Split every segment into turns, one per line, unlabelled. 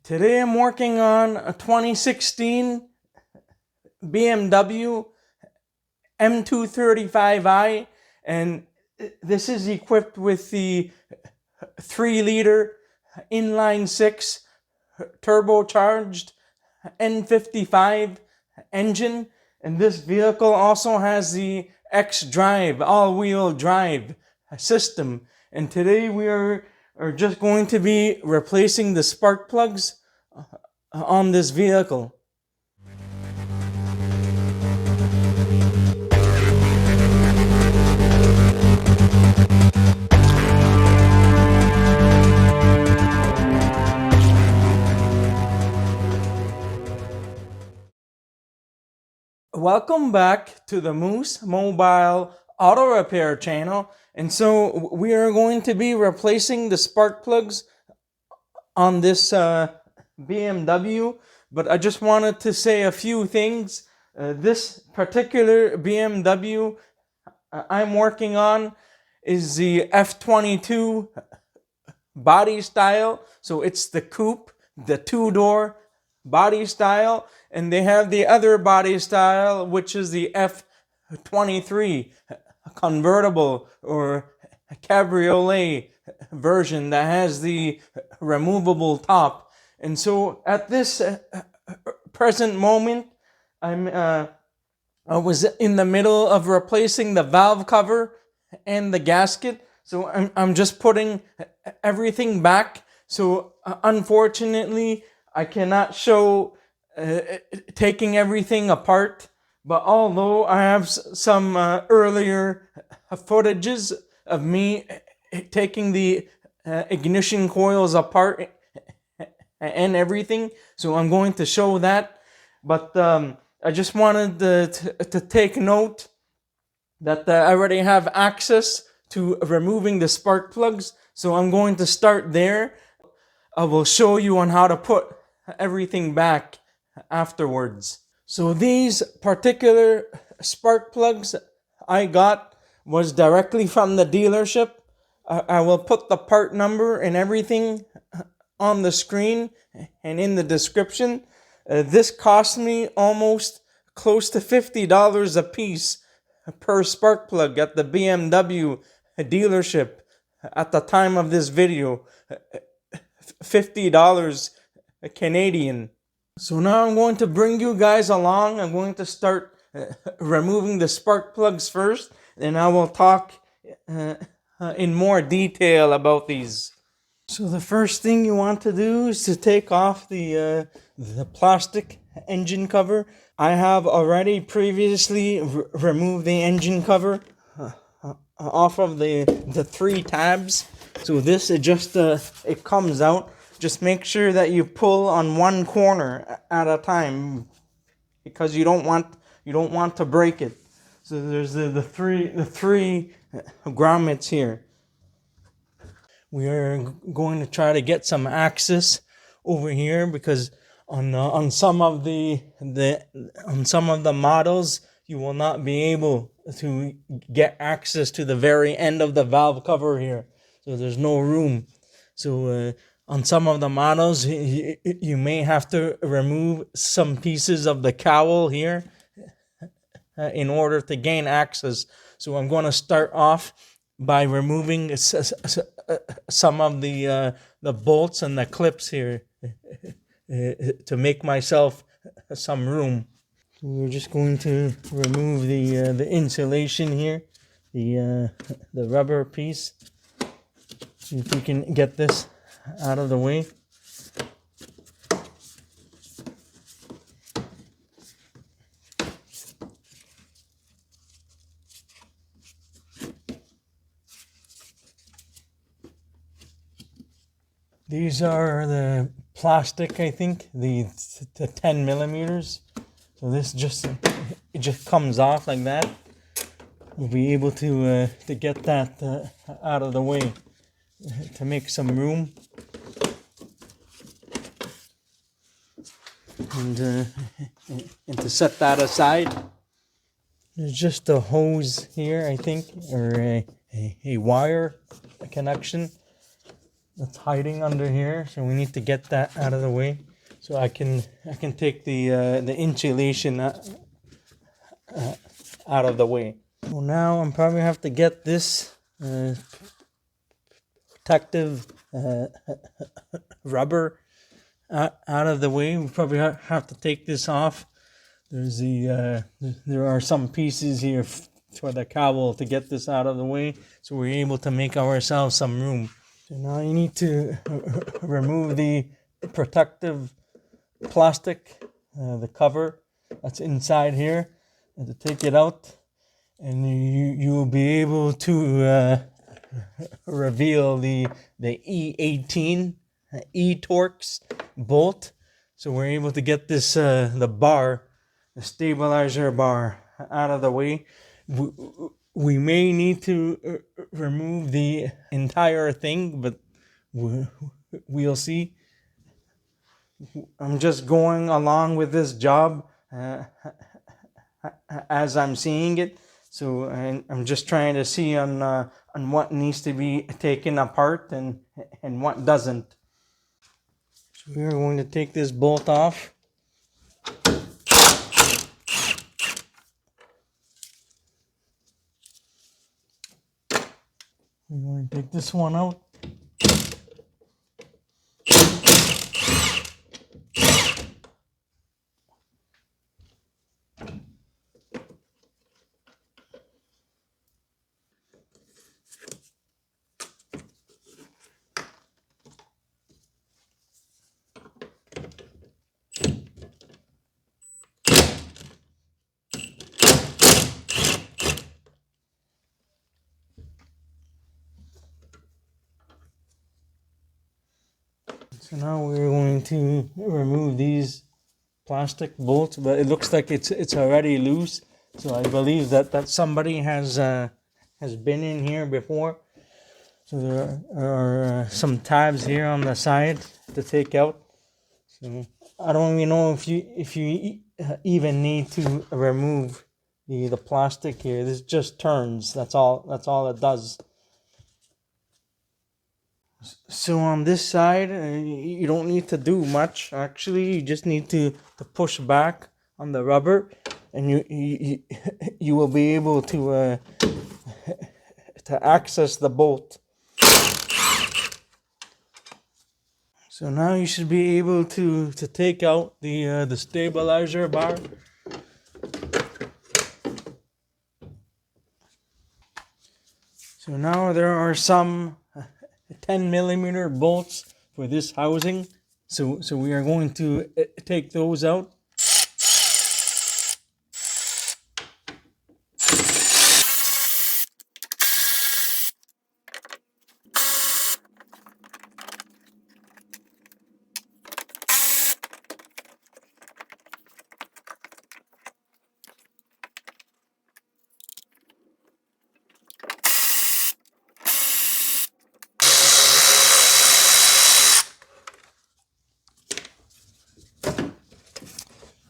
Today I'm working on a 2016 BMW M235i, and this is equipped with the 3-liter inline-6 turbocharged N55 engine, and this vehicle also has the X-Drive all-wheel drive system. And today we are just going to be replacing the spark plugs on this vehicle. Welcome back to the Moose Mobile Auto Repair channel. And so we are going to be replacing the spark plugs on this BMW, but I just wanted to say a few things. This particular BMW I'm working on is the F22 body style. So it's the coupe, the 2-door body style, and they have the other body style, which is the F23 convertible or cabriolet version that has the removable top. And so at this present moment, I was in the middle of replacing the valve cover and the gasket. So I'm just putting everything back. So unfortunately, I cannot show taking everything apart. But although I have some earlier footages of me taking the ignition coils apart and everything, so I'm going to show that. But I just wanted to take note that I already have access to removing the spark plugs, so I'm going to start there. I will show you on how to put everything back afterwards. So these particular spark plugs I got was directly from the dealership. I will put the part number and everything on the screen and in the description. This cost me almost close to $50 a piece per spark plug at the BMW dealership at the time of this video. $50 Canadian. So now I'm going to bring you guys along. I'm going to start removing the spark plugs first, and I will talk in more detail about these. So the first thing you want to do is to take off the plastic engine cover. I have already previously removed the engine cover off of the 3 tabs. So this it comes out. Just make sure that you pull on one corner at a time, because you don't want to break it. So there's the three grommets here. We are going to try to get some access over here, because on some of the models you will not be able to get access to the very end of the valve cover here. So there's no room. So on some of the models, you may have to remove some pieces of the cowl here in order to gain access. So I'm going to start off by removing some of the bolts and the clips here to make myself some room. We're just going to remove the insulation here, the rubber piece. See if we can get this out of the way. These are the plastic, I think, the 10 millimeters. So this just comes off like that. We'll be able to get that out of the way to make some room. And to set that aside. There's just a hose here, I think, or a wire connection. that's hiding under here. So we need to get that out of the way, so I can take the insulation out of the way. Well, now I'm probably have to get this protective rubber out of the way. We probably have to take this off. There's there are some pieces here for the cowl to get this out of the way, so we're able to make ourselves some room. So now you need to remove the protective plastic, the cover that's inside here, and to take it out, and you will be able to reveal the E18 E-Torx bolt. So we're able to get this the stabilizer bar out of the way. We may need to remove the entire thing, but we'll see. I'm just going along with this job as I'm seeing it. So I'm just trying to see on what needs to be taken apart and what doesn't. So we are going to take this bolt off. We're going to take this one out. So now we're going to remove these plastic bolts, but it looks like it's already loose. So I believe that somebody has been in here before. So there are some tabs here on the side to take out. So I don't even know if you even need to remove the plastic here. This just turns. That's all it does. So on this side, you don't need to do much. Actually, you just need to push back on the rubber, and you will be able to access the bolt. So now you should be able to take out the stabilizer bar. So now there are some 10mm bolts for this housing. So we are going to take those out.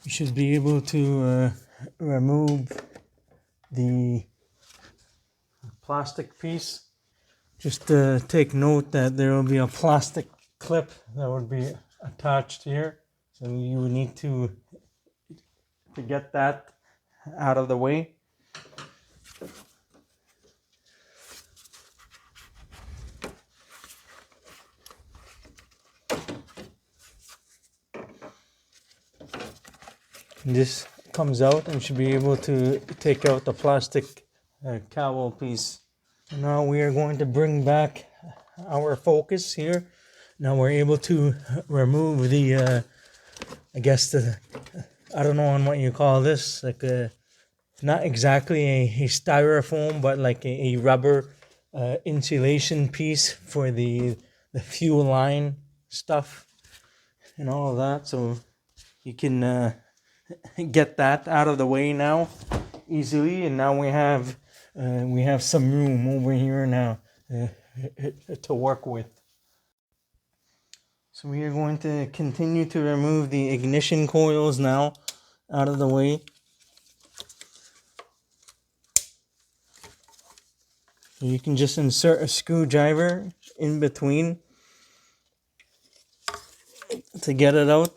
You should be able to remove the plastic piece. Just take note that there will be a plastic clip that would be attached here. So you would need to get that out of the way. This comes out, and you should be able to take out the plastic cowl piece. Now we are going to bring back our focus here. Now we're able to remove the I guess I don't know on what you call this, like not exactly a styrofoam, but like a rubber insulation piece for the fuel line stuff and all of that. So you can get that out of the way now easily, and now we have some room over here now to work with. So we are going to continue to remove the ignition coils now out of the way. So you can just insert a screwdriver in between to get it out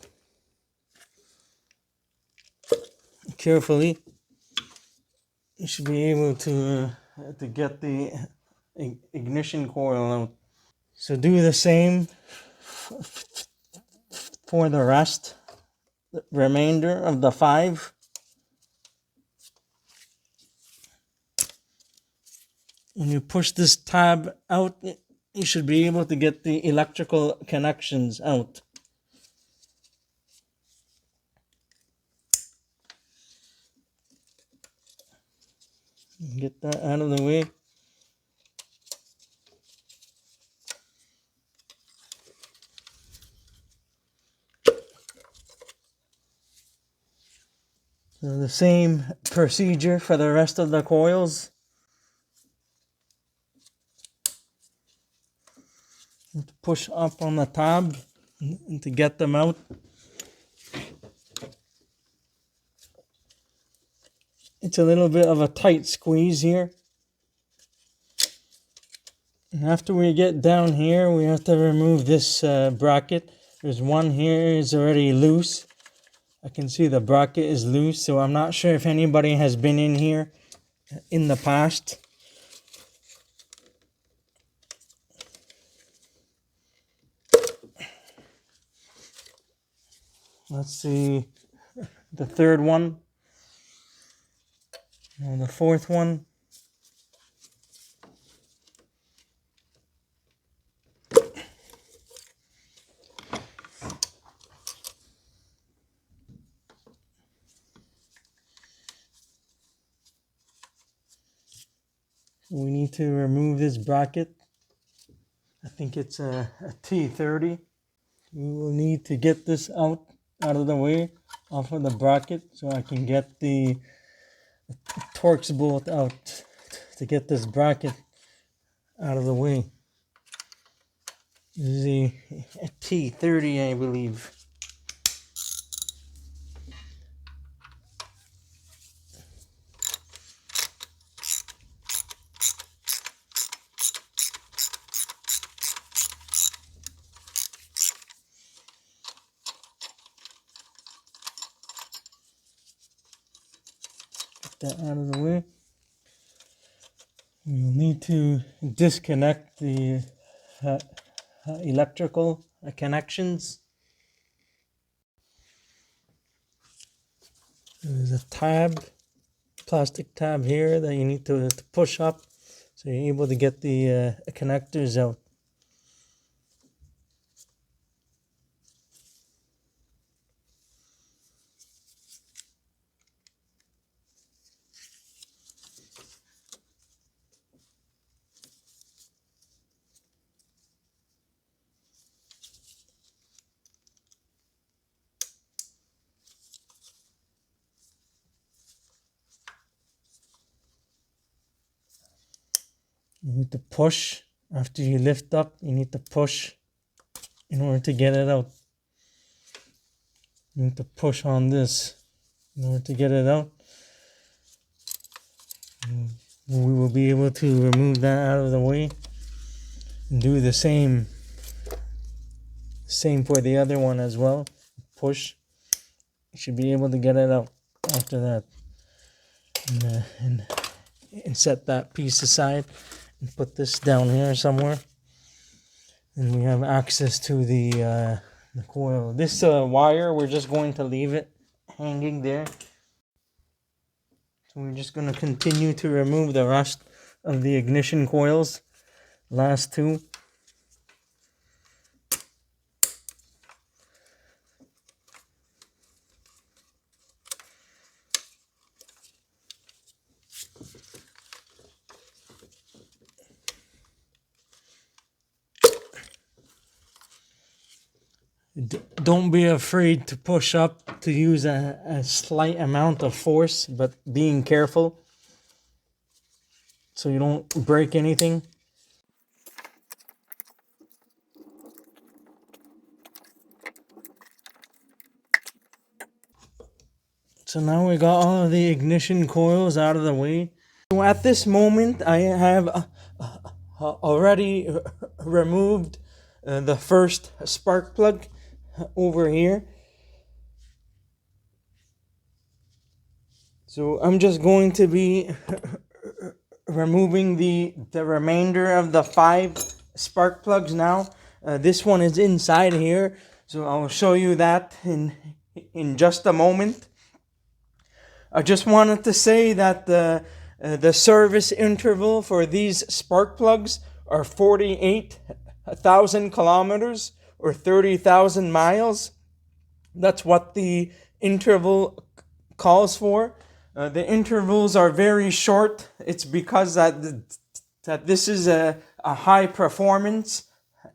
carefully. You should be able to get the ignition coil out. So do the same for the rest, the remainder of the 5. When you push this tab out, you should be able to get the electrical connections out. Get that out of the way. So the same procedure for the rest of the coils. Push up on the tab and to get them out. It's a little bit of a tight squeeze here. And after we get down here, we have to remove this bracket. There's one here is already loose. I can see the bracket is loose, so I'm not sure if anybody has been in here in the past. Let's see the third one and the fourth one. We need to remove this bracket. I think it's a T30. We will need to get this out of the way, off of the bracket, so I can get the Torx bolt out to get this bracket out of the way. This is a T30, I believe. That out of the way. We'll need to disconnect the electrical connections. There's a tab, plastic tab here that you need to push up so you're able to get the connectors out. You need to push. After you lift up, you need to push in order to get it out. You need to push on this in order to get it out. We will be able to remove that out of the way and do the same for the other one as well. Push. You should be able to get it out after that. And set that piece aside and put this down here somewhere. And we have access to the coil. This wire, we're just going to leave it hanging there. So we're just going to continue to remove the rest of the ignition coils. Last two. Don't be afraid to push up, to use a slight amount of force, but being careful so you don't break anything. So now we got all of the ignition coils out of the way. So at this moment, I have already removed the first spark plug over here. So I'm just going to be removing the remainder of the 5 spark plugs now. This one is inside here, so I'll show you that in just a moment. I just wanted to say that the service interval for these spark plugs are 48,000 kilometers or 30,000 miles. That's what the interval calls for. The intervals are very short. It's because that this is a high performance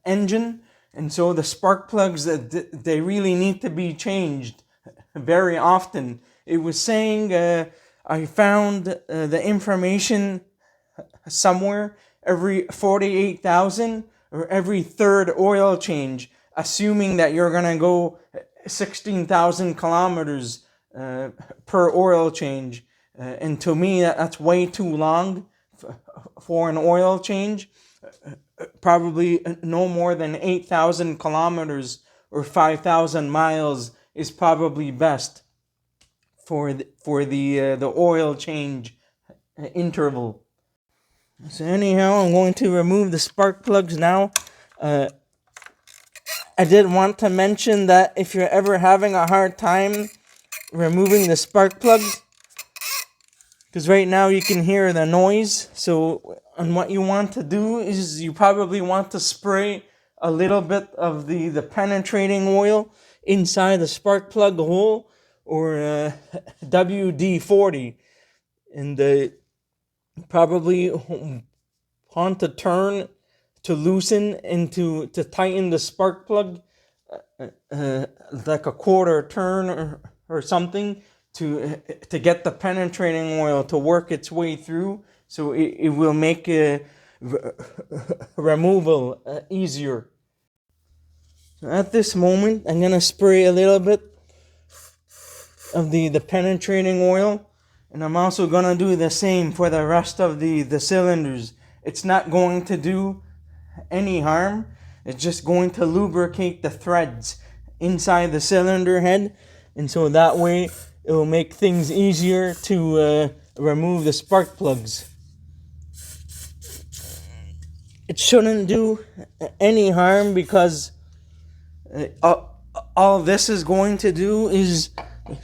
engine, and so the spark plugs, they really need to be changed very often. It was saying, I found the information somewhere, every 48,000 or every third oil change, assuming that you're gonna go 16,000 kilometers per oil change. And to me, that's way too long for an oil change. Probably no more than 8,000 kilometers or 5,000 miles is probably best for the oil change interval. So anyhow, I'm going to remove the spark plugs now. I did want to mention that if you're ever having a hard time removing the spark plugs, because right now you can hear the noise, so and what you want to do is you probably want to spray a little bit of the penetrating oil inside the spark plug hole, or WD-40, and probably want to turn to loosen and to tighten the spark plug like a quarter turn or something to get the penetrating oil to work its way through, so it will make removal easier. So at this moment, I'm gonna spray a little bit of the penetrating oil, and I'm also gonna do the same for the rest of the cylinders. It's not going to do any harm. It's just going to lubricate the threads inside the cylinder head, and so that way it will make things easier to remove the spark plugs. It shouldn't do any harm because all this is going to do is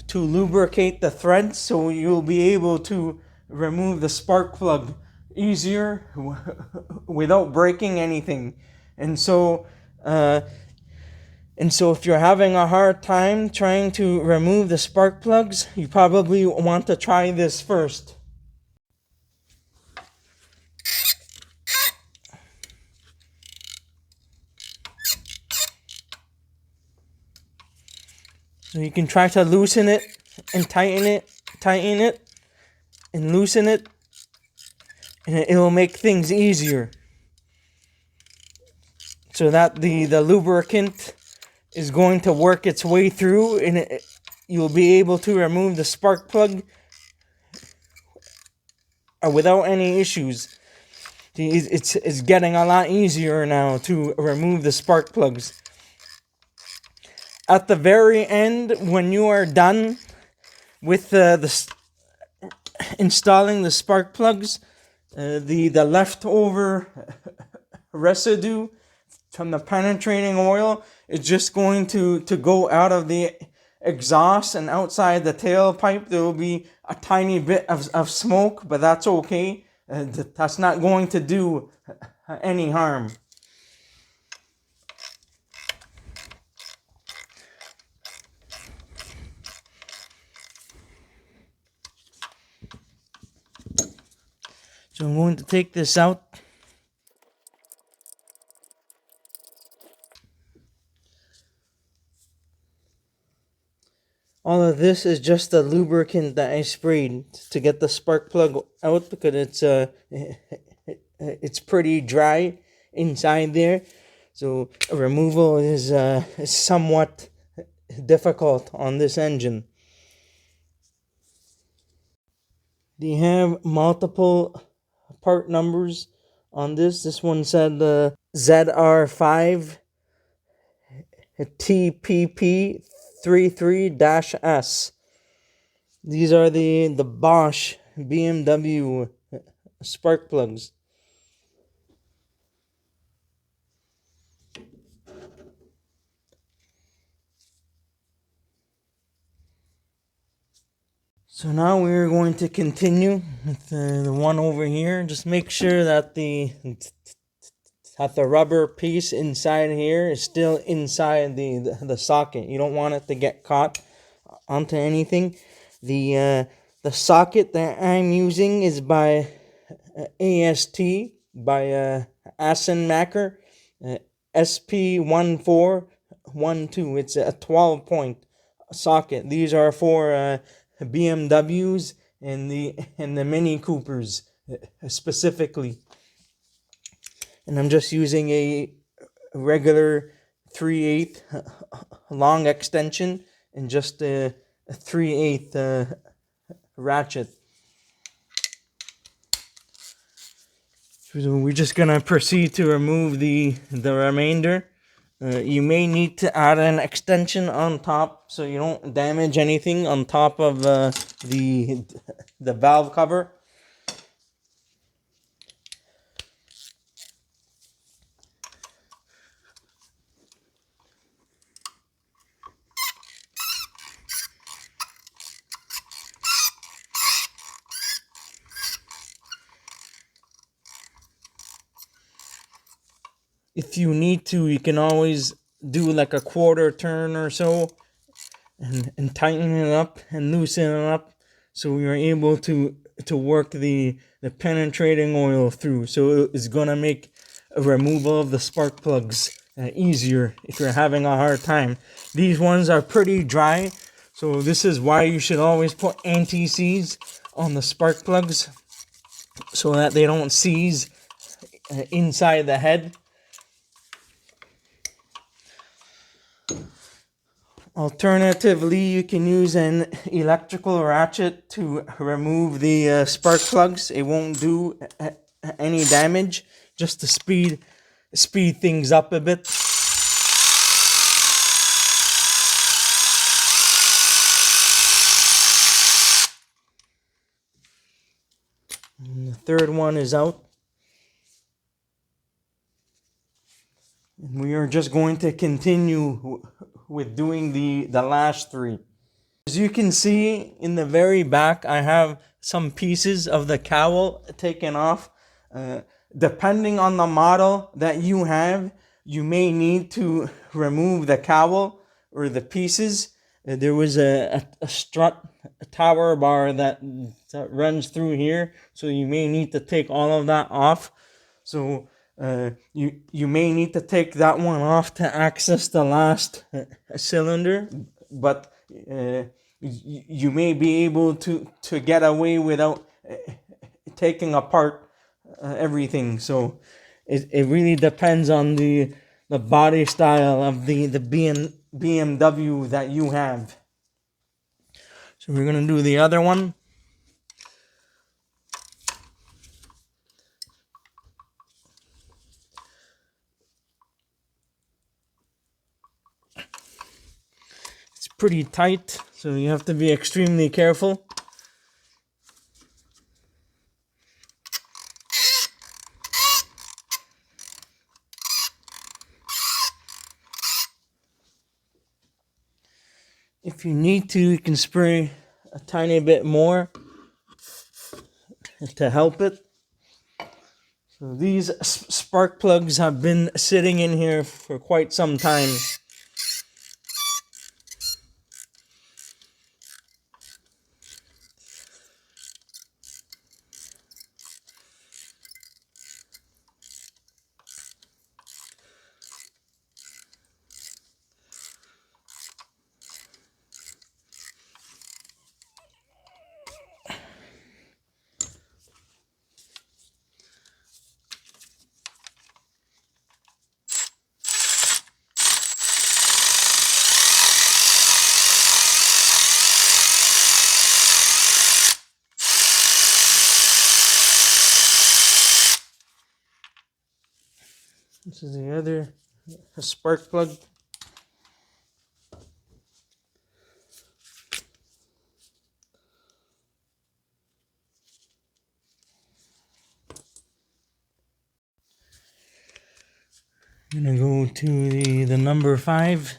to lubricate the threads, so you'll be able to remove the spark plug easier without breaking anything. And so if you're having a hard time trying to remove the spark plugs, you probably want to try this first. So you can try to loosen it and tighten it, and loosen it, and it will make things easier, so that the lubricant is going to work its way through, and you'll be able to remove the spark plug without any issues. It's getting a lot easier now to remove the spark plugs. At the very end, when you are done with installing the spark plugs, the leftover residue from the penetrating oil is just going to go out of the exhaust, and outside the tailpipe there will be a tiny bit of smoke, but that's okay. That's not going to do any harm. So I'm going to take this out. All of this is just the lubricant that I sprayed to get the spark plug out, because it's pretty dry inside there. So removal is somewhat difficult on this engine. They have multiple part numbers on this. This one said ZR5 M235i-TPP33-S. These are the Bosch BMW spark plugs. So now we're going to continue with the one over here. Just make sure that the rubber piece inside here is still inside the socket. You don't want it to get caught onto anything. The socket that I'm using is by AST, by Assenmacher, SP1412. It's a 12-point socket. These are for BMWs and the Mini Coopers specifically. And I'm just using a regular 3/8 long extension and just a 3/8 ratchet. So we're just gonna proceed to remove the remainder. You may need to add an extension on top so you don't damage anything on top of the valve cover. If you need to, you can always do like a quarter turn or so and tighten it up and loosen it up so you're able to work the penetrating oil through. So it's gonna make a removal of the spark plugs easier if you're having a hard time. These ones are pretty dry, so this is why you should always put anti-seize on the spark plugs so that they don't seize inside the head. Alternatively, you can use an electrical ratchet to remove the spark plugs. It won't do any damage, just to speed things up a bit. And the third one is out. And we are just going to continue with doing the last three. As you can see in the very back, I have some pieces of the cowl taken off. Depending on the model that you have, you may need to remove the cowl or the pieces. There was a strut, a tower bar that runs through here, so you may need to take all of that off. So you may need to take that one off to access the last cylinder, but you may be able to get away without taking apart everything. So it really depends on the body style of the BMW that you have. So we're gonna do the other one. It's pretty tight, so you have to be extremely careful. If you need to, you can spray a tiny bit more to help it. So these spark plugs have been sitting in here for quite some time. This is the other spark plug. I'm gonna go to the number 5.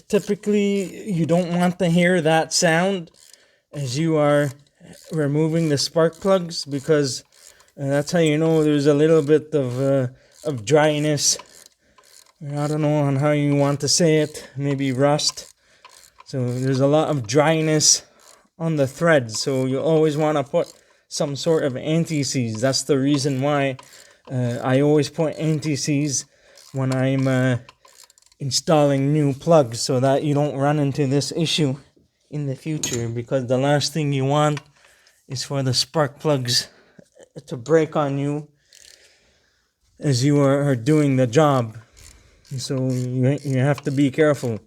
Typically, you don't want to hear that sound as you are removing the spark plugs, because that's how you know there's a little bit of dryness. I don't know on how you want to say it, maybe rust. So there's a lot of dryness on the threads, so you always want to put some sort of anti-seize. That's the reason why I always put anti-seize when I'm installing new plugs, so that you don't run into this issue in the future, because the last thing you want is for the spark plugs to break on you as you are doing the job. So you have to be careful.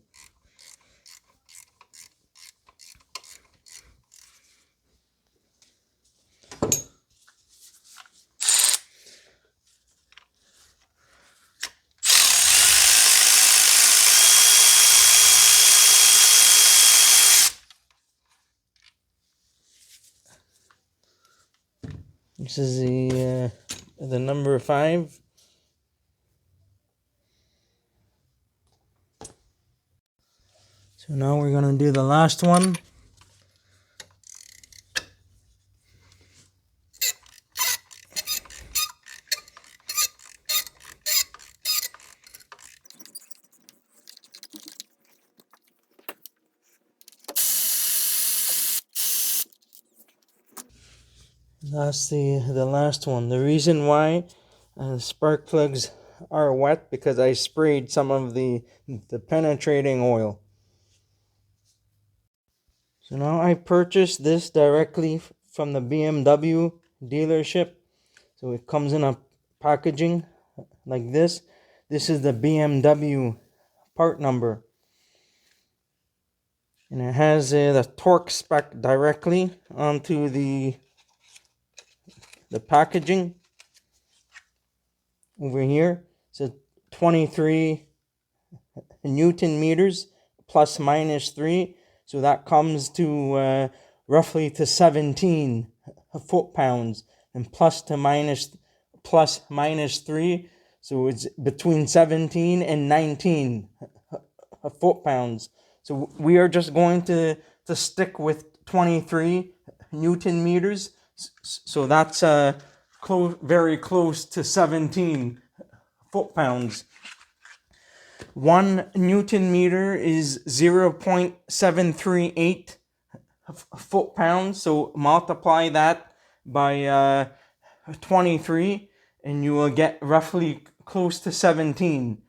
This is the number 5. So now we're gonna do the last one. That's the last one. The reason why spark plugs are wet, because I sprayed some of the penetrating oil. So now I purchased this directly from the BMW dealership. So it comes in a packaging like this. This is the BMW part number. And it has the torque spec directly onto the packaging over here. So 23 Newton meters plus minus 3. So that comes to roughly to 17 foot-pounds, and plus minus 3. So it's between 17 and 19 foot-pounds. So we are just going to stick with 23 Newton meters. So that's very close to 17 foot-pounds. 1 Newton meter is 0.738 foot-pounds. So multiply that by 23, and you will get roughly close to 17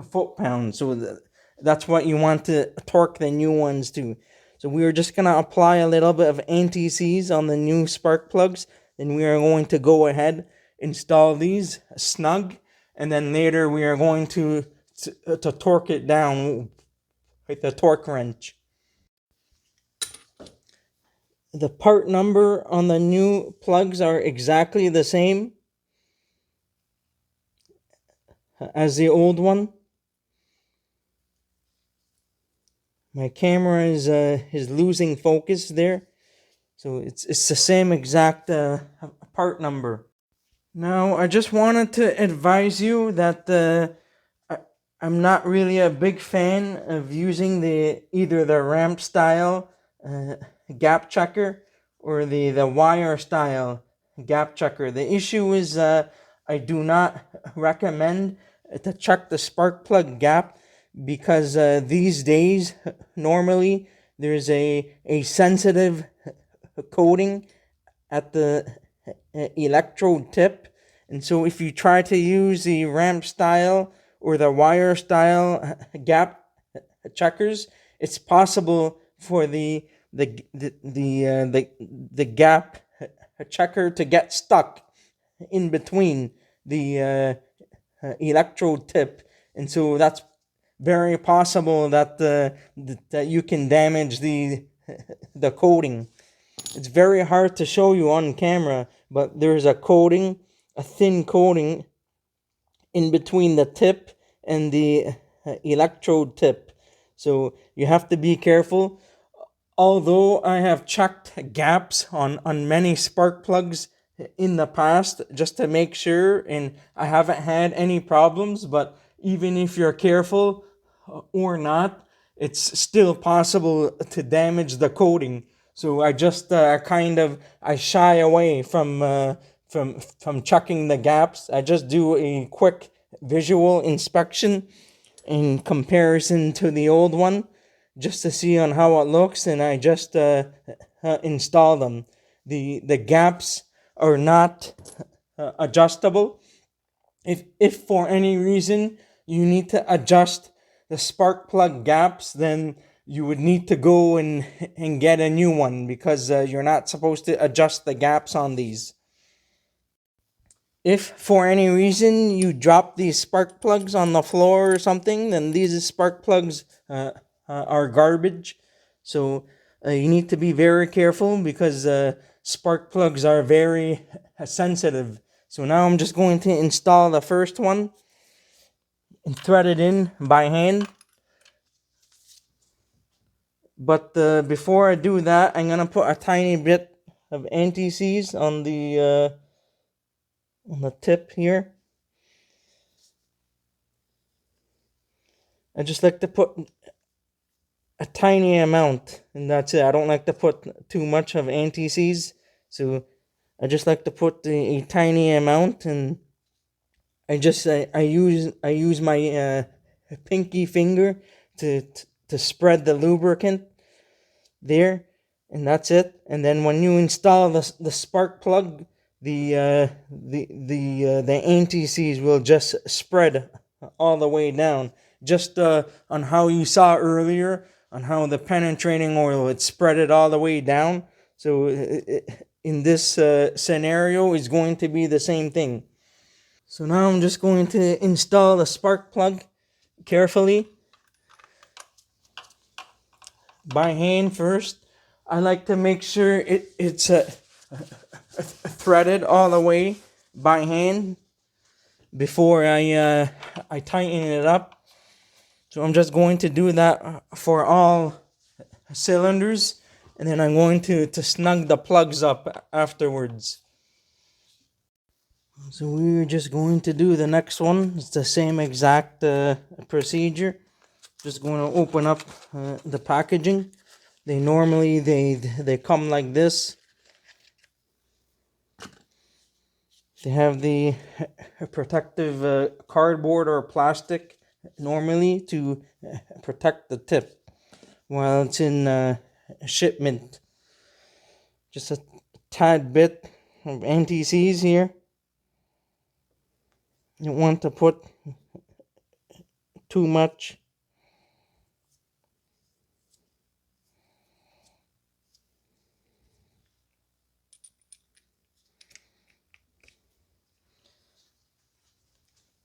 foot-pounds. So that's what you want to torque the new ones to. So we are just going to apply a little bit of anti-seize on the new spark plugs. Then we are going to go ahead, install these snug, and then later we are going to torque it down with the torque wrench. The part number on the new plugs are exactly the same as the old one. My camera is losing focus there, so it's the same exact part number. Now I just wanted to advise you that I'm not really a big fan of using either the ramp style gap checker or the wire style gap checker. The issue is I do not recommend to check the spark plug gap, because these days normally there's a sensitive coating at the electrode tip, and so if you try to use the ramp style or the wire style gap checkers, it's possible for the gap checker to get stuck in between the electrode tip, and so that's very possible that that you can damage the coating. It's very hard to show you on camera, but there's a coating, a thin coating in between the tip and the electrode tip, so you have to be careful. Although I have checked gaps on many spark plugs in the past just to make sure, and I haven't had any problems, but even if you're careful or not, it's still possible to damage the coating. So I just I shy away from checking the gaps. I just do a quick visual inspection in comparison to the old one, just to see on how it looks, and I just install them. The gaps are not adjustable. If for any reason you need to adjust the spark plug gaps, then you would need to go and get a new one, because you're not supposed to adjust the gaps on these. If for any reason you drop these spark plugs on the floor or something, then these spark plugs are garbage. So you need to be very careful, because spark plugs are very sensitive. So now I'm just going to install the first one and thread it in by hand. But before I do that, I'm gonna put a tiny bit of anti-seize on the tip here. I just like to put a tiny amount, and that's it. I don't like to put too much of anti-seize, so I just like to put a tiny amount, and I use my pinky finger to spread the lubricant there, and that's it. And then when you install the spark plug, the anti-seize will just spread all the way down, just on how you saw earlier, on how the penetrating oil, it spread it all the way down. So in this scenario, it's going to be the same thing. So now I'm just going to install the spark plug carefully by hand first. I like to make sure it's threaded all the way by hand before I tighten it up. So I'm just going to do that for all cylinders, and then I'm going to snug the plugs up afterwards. So we're just going to do the next one. It's the same exact procedure. Just going to open up the packaging. They normally they come like this. They have the protective cardboard or plastic normally to protect the tip while it's in shipment. Just a tad bit of anti-seize here. You don't want to put too much.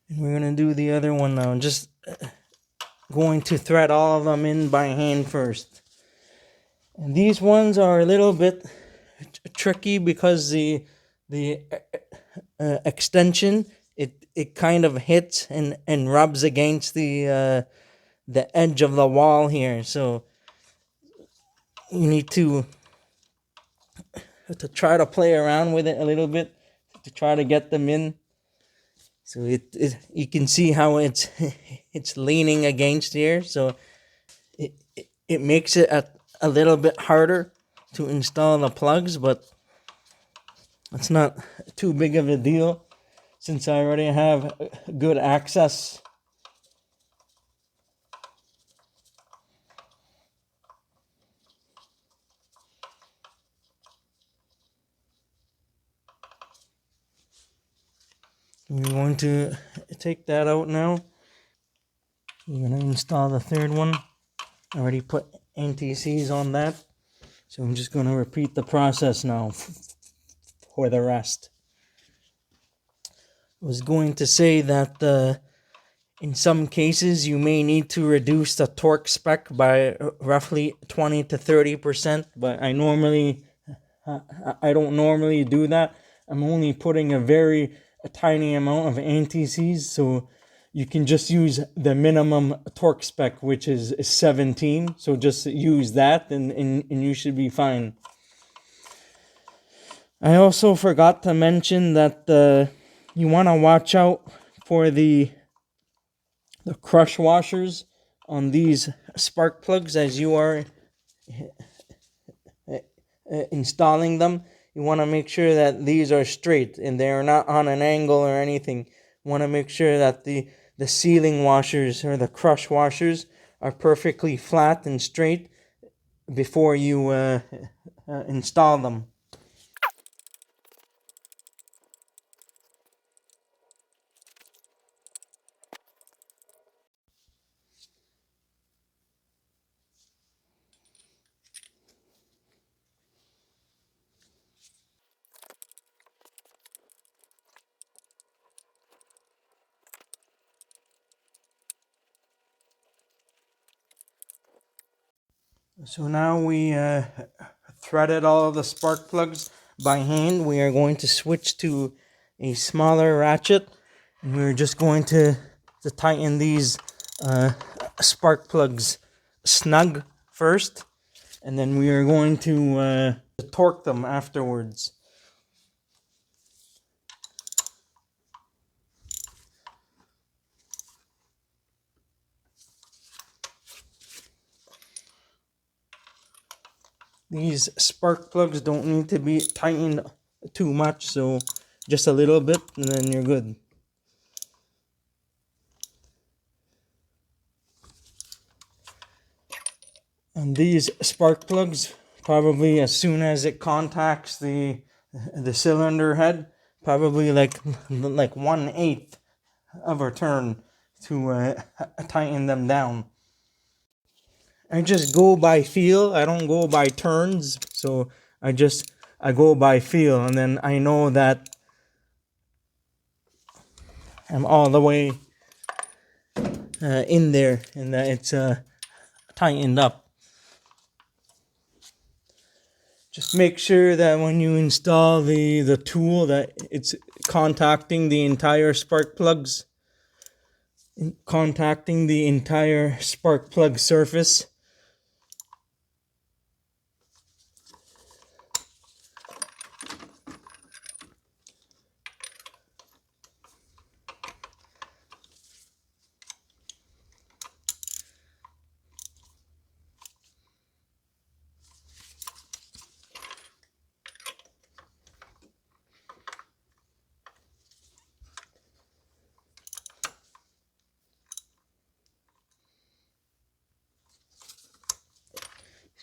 And we're going to do the other one now. Just going to thread all of them in by hand first. And these ones are a little bit tricky, because the extension, it kind of hits and rubs against the edge of the wall here. So you need to try to play around with it a little bit to try to get them in. So you can see how it's it's leaning against here. So it makes it a little bit harder to install the plugs, but it's not too big of a deal since I already have good access. We're going to take that out now. We're going to install the third one. I already put anti-seize on that. So I'm just going to repeat the process now for the rest. I was going to say that in some cases you may need to reduce the torque spec by roughly 20 to 30%, but I don't normally do that. I'm only putting a tiny amount of anti-seize, so you can just use the minimum torque spec, which is 17. So just use that and you should be fine. I also forgot to mention that you want to watch out for the crush washers on these spark plugs as you are installing them. You want to make sure that these are straight and they are not on an angle or anything. You want to make sure that the sealing washers or the crush washers are perfectly flat and straight before you install them. So now we threaded all of the spark plugs by hand. We are going to switch to a smaller ratchet, and we're just going to tighten these spark plugs snug first, and then we are going to torque them afterwards. These spark plugs don't need to be tightened too much, so just a little bit and then you're good. And these spark plugs, probably as soon as it contacts the cylinder head, probably like 1/8 of a turn to tighten them down. I just go by feel. I don't go by turns, so I go by feel, and then I know that I'm all the way in there and that it's tightened up. Just make sure that when you install the tool that it's contacting the entire spark plugs, contacting the entire spark plug surface.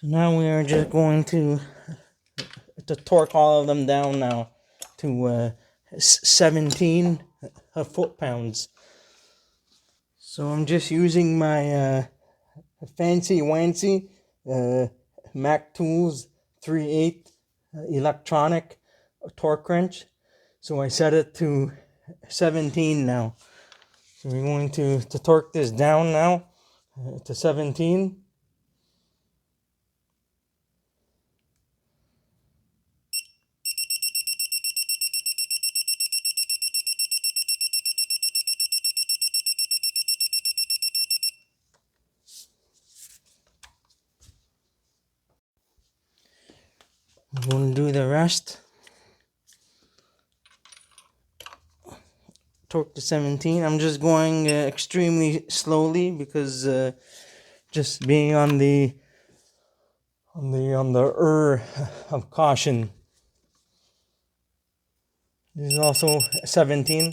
So now we are just going to torque all of them down now to 17 foot-pounds. So I'm just using my fancy-wancy Mac Tools 3/8 electronic torque wrench. So I set it to 17 now. So we're going to torque this down now to 17. I'm going to do the rest. Torque to 17. I'm just going extremely slowly because just being on the of caution. This is also 17.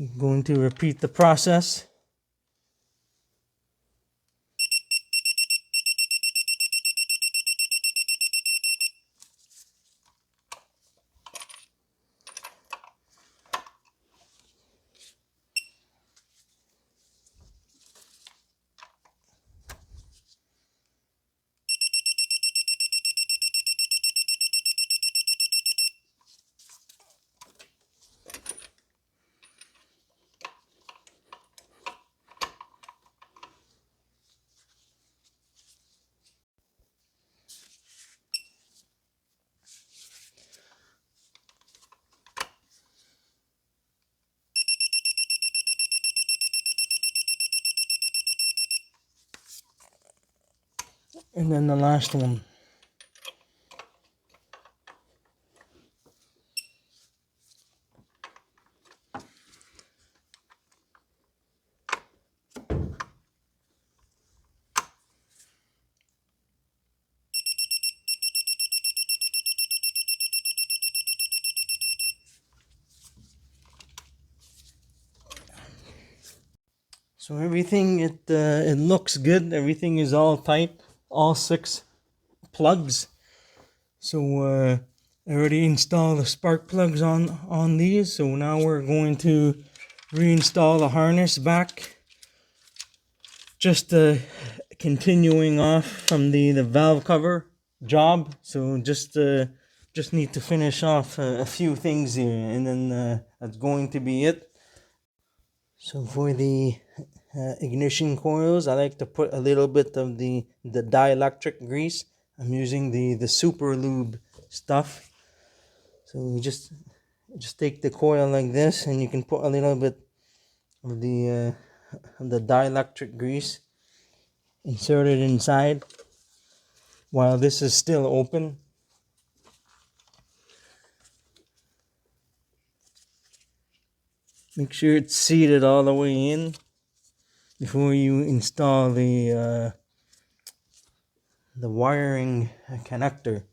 I'm going to repeat the process. And then the last one. So everything, it looks good. Everything is all tight. All 6 plugs. So I already installed the spark plugs on these. So now we're going to reinstall the harness back. Just continuing off from the valve cover job. So just need to finish off a few things here, and then that's going to be it. So for the ignition coils, I like to put a little bit of the dielectric grease. I'm using the Super Lube stuff. So you just take the coil like this, and you can put a little bit of the dielectric grease, insert it inside while this is still open. Make sure it's seated all the way in before you install the wiring connector.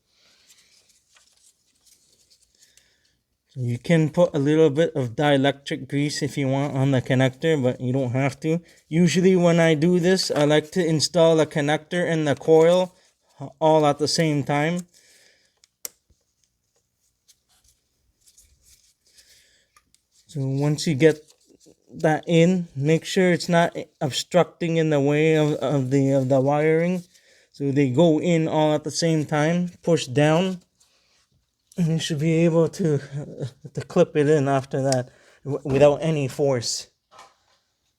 So you can put a little bit of dielectric grease if you want on the connector, but you don't have to. Usually when I do this, I like to install the connector and the coil all at the same time. So once you get that in, make sure it's not obstructing in the way of the wiring. So they go in all at the same time. Push down, and you should be able to clip it in after that without any force.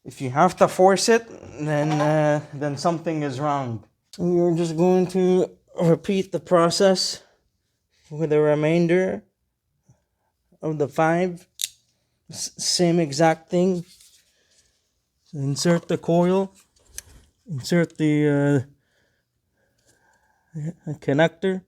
If you have to force it, then something is wrong. So you're just going to repeat the process for the remainder of the 5. Same exact thing. So insert the coil, insert the connector.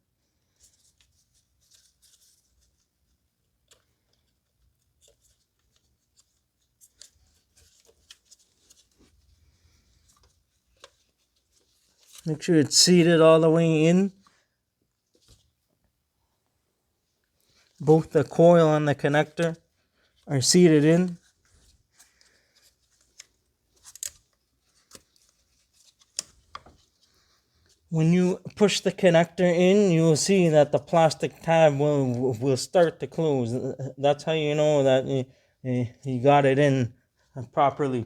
Make sure it's seated all the way in. Both the coil and the connector are seated in. When you push the connector in, you will see that the plastic tab will start to close. That's how you know that you got it in properly.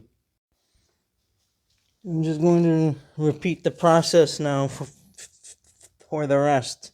I'm just going to repeat the process now for the rest.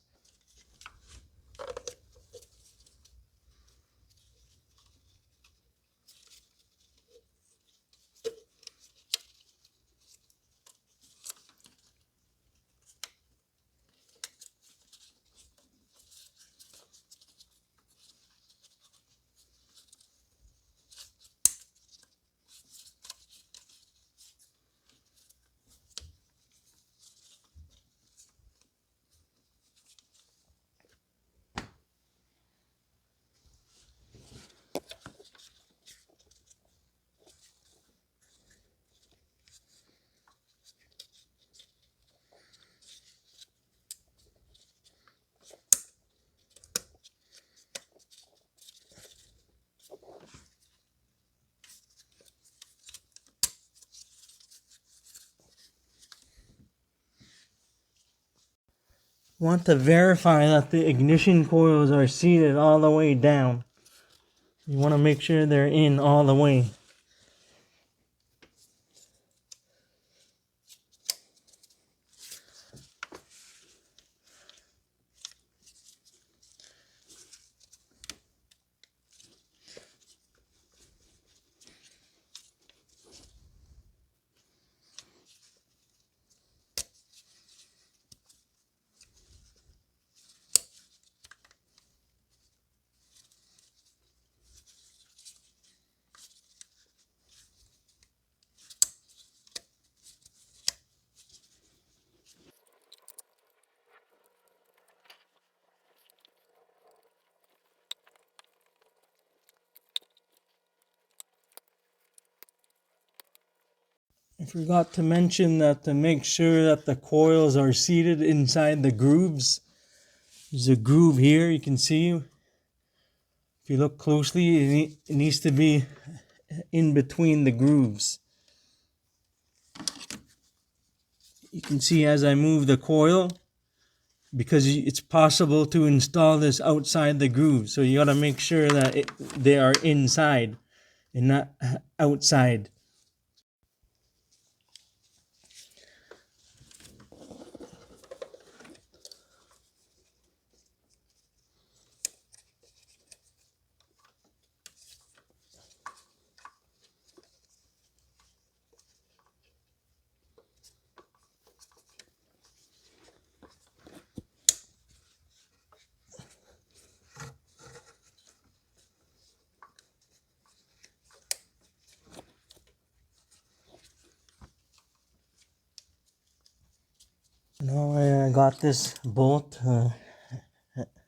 Want to verify that the ignition coils are seated all the way down. You want to make sure they're in all the way. I forgot to mention that to make sure that the coils are seated inside the grooves. There's a groove here, you can see. If you look closely, it needs to be in between the grooves. You can see as I move the coil, because it's possible to install this outside the groove. So you got to make sure that they are inside and not outside. Now I got this bolt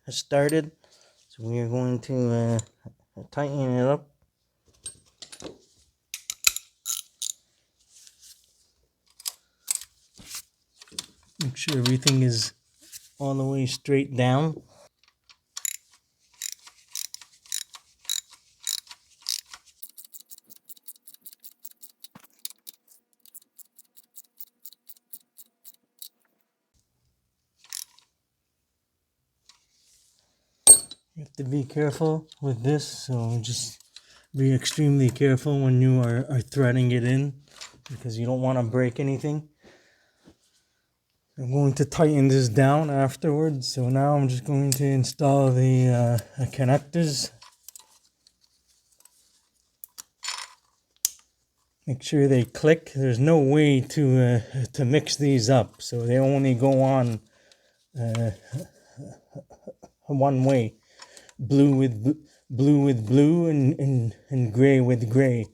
started, so we are going to tighten it up. Make sure everything is all the way straight down. You have to be careful with this, so just be extremely careful when you are threading it in, because you don't want to break anything. I'm going to tighten this down afterwards, so now I'm just going to install the connectors. Make sure they click. There's no way to mix these up, so they only go on one way. Blue with blue and gray with gray.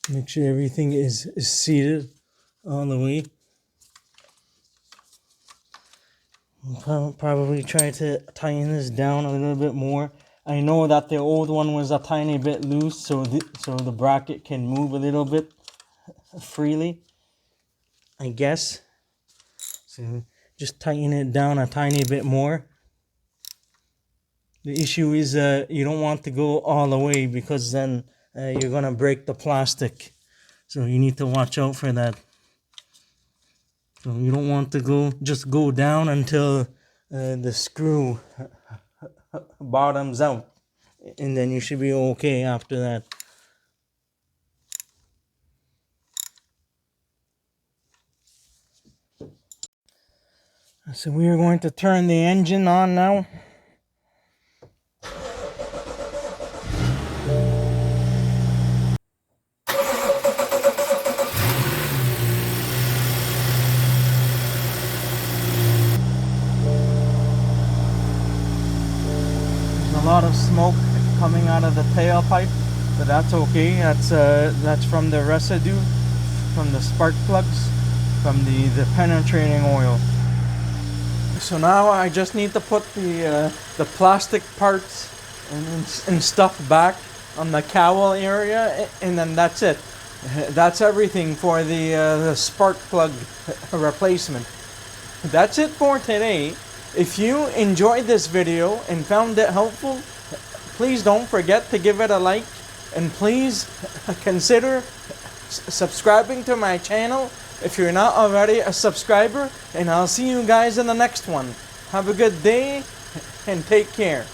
Make sure everything is seated all the way. I'll probably try to tighten this down a little bit more. I know that the old one was a tiny bit loose, so the bracket can move a little bit freely, I guess. So just tighten it down a tiny bit more. The issue is you don't want to go all the way, because then you're gonna break the plastic. So you need to watch out for that. So you don't want to just go down until the screw bottoms out, and then you should be okay after that. So we are going to turn the engine on now. A lot of smoke coming out of the tailpipe, but that's okay. That's from the residue, from the spark plugs, from the penetrating oil. So now I just need to put the plastic parts and stuff back on the cowl area, and then that's it. That's everything for the spark plug replacement. That's it for today. If you enjoyed this video and found it helpful, please don't forget to give it a like, and please consider subscribing to my channel if you're not already a subscriber, and I'll see you guys in the next one. Have a good day and take care.